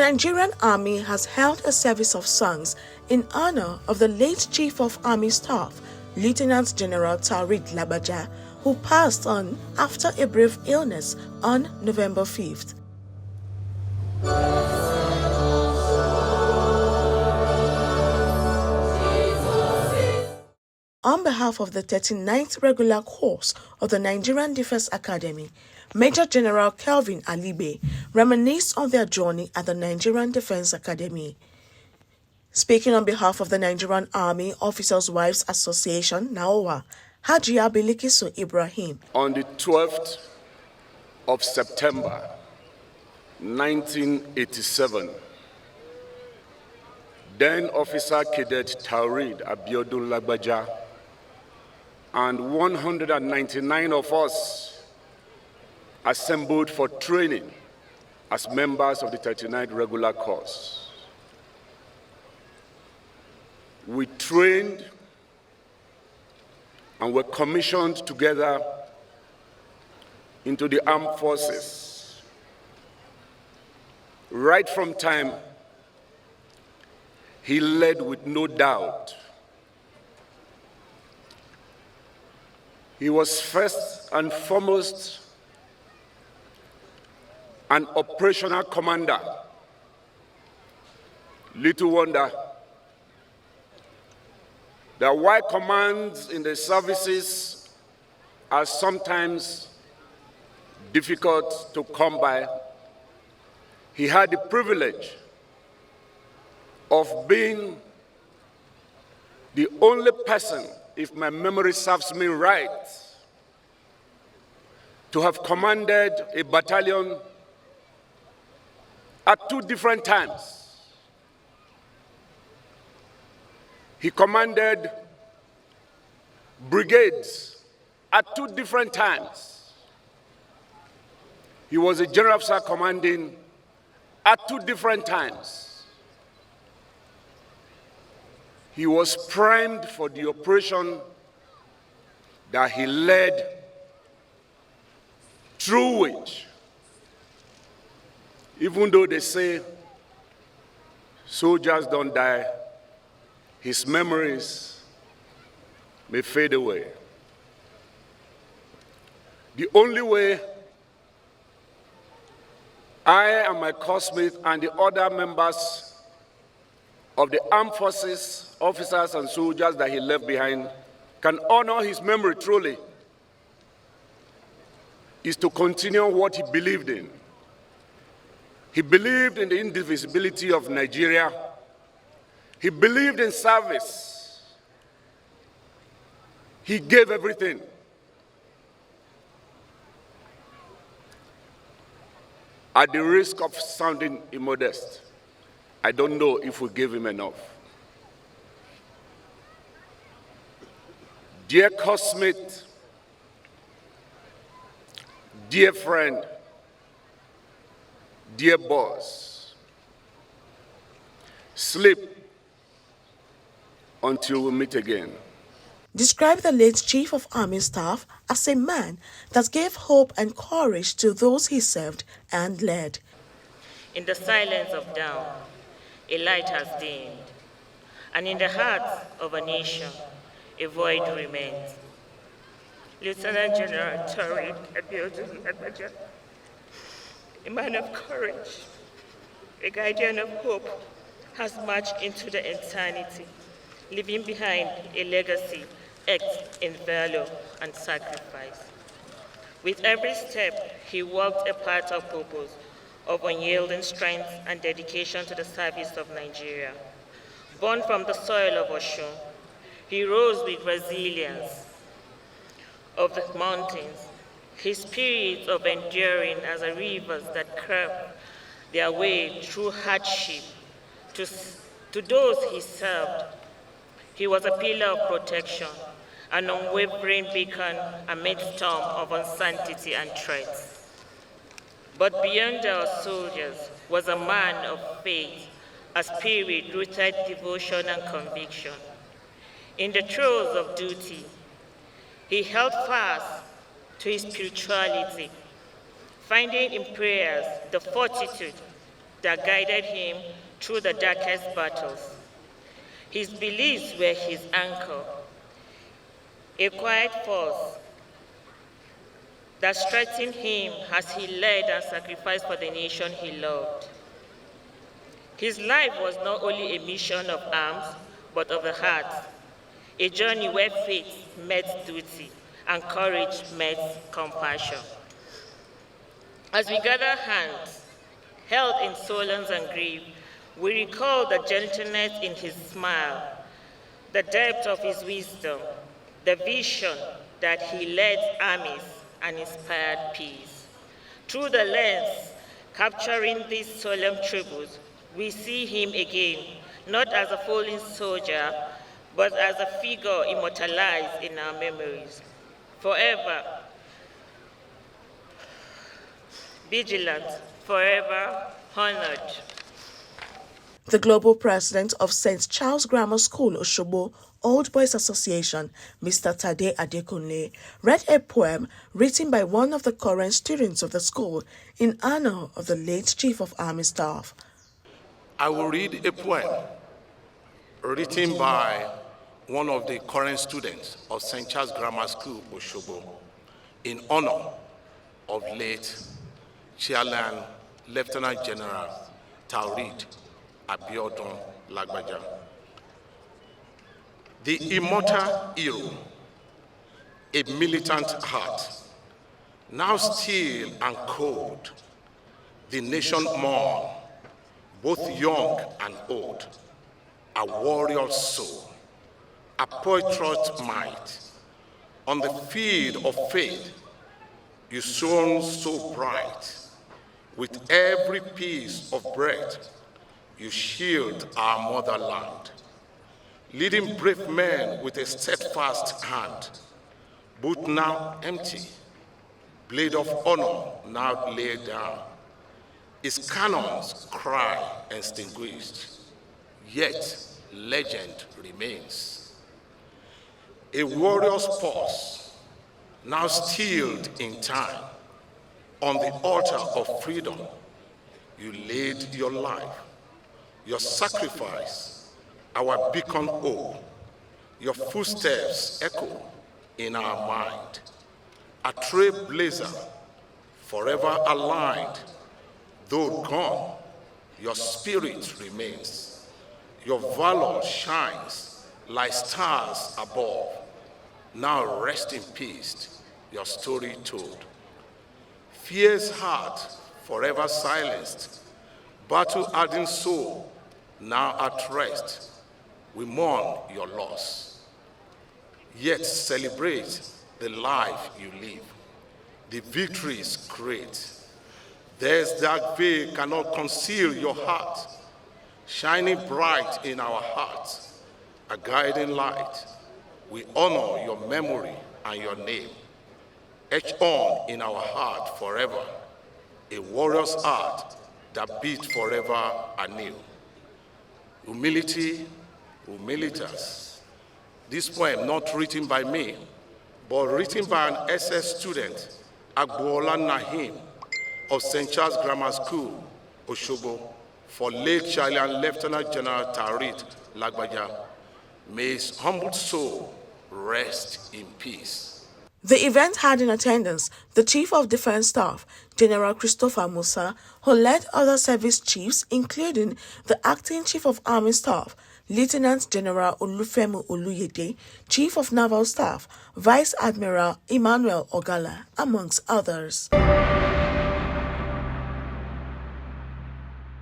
Nigerian Army has held a service of songs in honor of the late Chief of Army Staff, Lieutenant General Taoreed Lagbaja, who passed on after a brief illness on November 5th. On behalf of the 39th regular course of the Nigerian Defense Academy, Major General Kelvin Alibe reminisced on their journey at the Nigerian Defense Academy. Speaking on behalf of the Nigerian Army Officers' Wives Association, NAOWA, Hajiya Bilikisu Ibrahim. On the 12th of September, 1987, then Officer Cadet Taoreed Lagbaja and 199 of us assembled for training as members of the 39th regular course. We trained and were commissioned together into the armed forces. Right from time, he led with no doubt. He was first and foremost an operational commander. Little wonder that while commands in the services are sometimes difficult to come by, he had the privilege of being the only person, if my memory serves me right, to have commanded a battalion at two different times. He commanded brigades at two different times. He was a general officer commanding at two different times. He was primed for the operation that he led, through which, even though they say soldiers don't die, his memories may fade away. The only way I and my classmates and the other members of the armed forces, officers and soldiers that he left behind, can honor his memory truly, is to continue what he believed in. He believed in the indivisibility of Nigeria. He believed in service. He gave everything. At the risk of sounding immodest, I don't know if we gave him enough. Dear classmate, dear friend, dear boss, sleep until we meet again. Described the late Chief of Army Staff as a man that gave hope and courage to those he served and led. In the silence of dawn, a light has dimmed, and in the heart of a nation, a void remains. Lieutenant General Taoreed Lagbaja, a man of courage, a guardian of hope, has marched into the eternity, leaving behind a legacy etched in valor and sacrifice. With every step, he walked a path of purpose, of unyielding strength and dedication to the service of Nigeria. Born from the soil of Osun, he rose with resilience of the mountains, his spirit of enduring as a rivers that curve their way through hardship. To those he served, he was a pillar of protection, an unwavering beacon amid storm of uncertainty and threats. But beyond our soldiers was a man of faith, a spirit-rooted devotion and conviction. In the throes of duty, he held fast to his spirituality, finding in prayers the fortitude that guided him through the darkest battles. His beliefs were his anchor, a quiet force that strengthened him as he led and sacrificed for the nation he loved. His life was not only a mission of arms, but of the heart, a journey where faith met duty and courage met compassion. As we gather hands, held in silence and grief, we recall the gentleness in his smile, the depth of his wisdom, the vision that he led armies and inspired peace. Through the lens capturing these solemn tributes, we see him again, not as a fallen soldier, but as a figure immortalized in our memories. Forever vigilant, forever honored. The global president of St. Charles Grammar School, Osogbo Old Boys Association, Mr. Tade Adekunle, read a poem written by one of the current students of the school in honor of the late Chief of Army Staff. I will read a poem written by one of the current students of St. Charles Grammar School, Osogbo, in honor of late Chairman Lieutenant General Taoreed Lagbaja. The immortal hero, a militant heart, now still and cold, the nation mourn, both young and old, a warrior soul, a patriot might. On the field of faith, you shone so bright. With every piece of bread, you shield our motherland, leading brave men with a steadfast hand, both now empty, blade of honor now laid down. His cannons cry extinguished, yet legend remains. A warrior's pulse, now stilled in time, on the altar of freedom, you laid your life, your sacrifice, our beacon hope. Your footsteps echo in our mind. A trailblazer, forever aligned. Though gone, your spirit remains. Your valor shines like stars above. Now rest in peace, your story told. Fierce heart, forever silenced. Battle-hardened soul, now at rest. We mourn your loss, yet celebrate the life you live. The victory is great. There's dark veil cannot conceal your heart, shining bright in our hearts, a guiding light. We honor your memory and your name, etched on in our heart forever, a warrior's heart that beats forever anew. Humility, humilitas. This poem not written by me, but written by an SS student, Agboola Nahim, of St. Charles Grammar School, Osogbo, for late Chilean Lieutenant General Taoreed Lagbaja. May his humble soul rest in peace. The event had in attendance the Chief of Defense Staff, General Christopher Musa, who led other service chiefs, including the Acting Chief of Army Staff, Lieutenant General Olufemi Oluyede, Chief of Naval Staff, Vice Admiral Emmanuel Ogala, amongst others.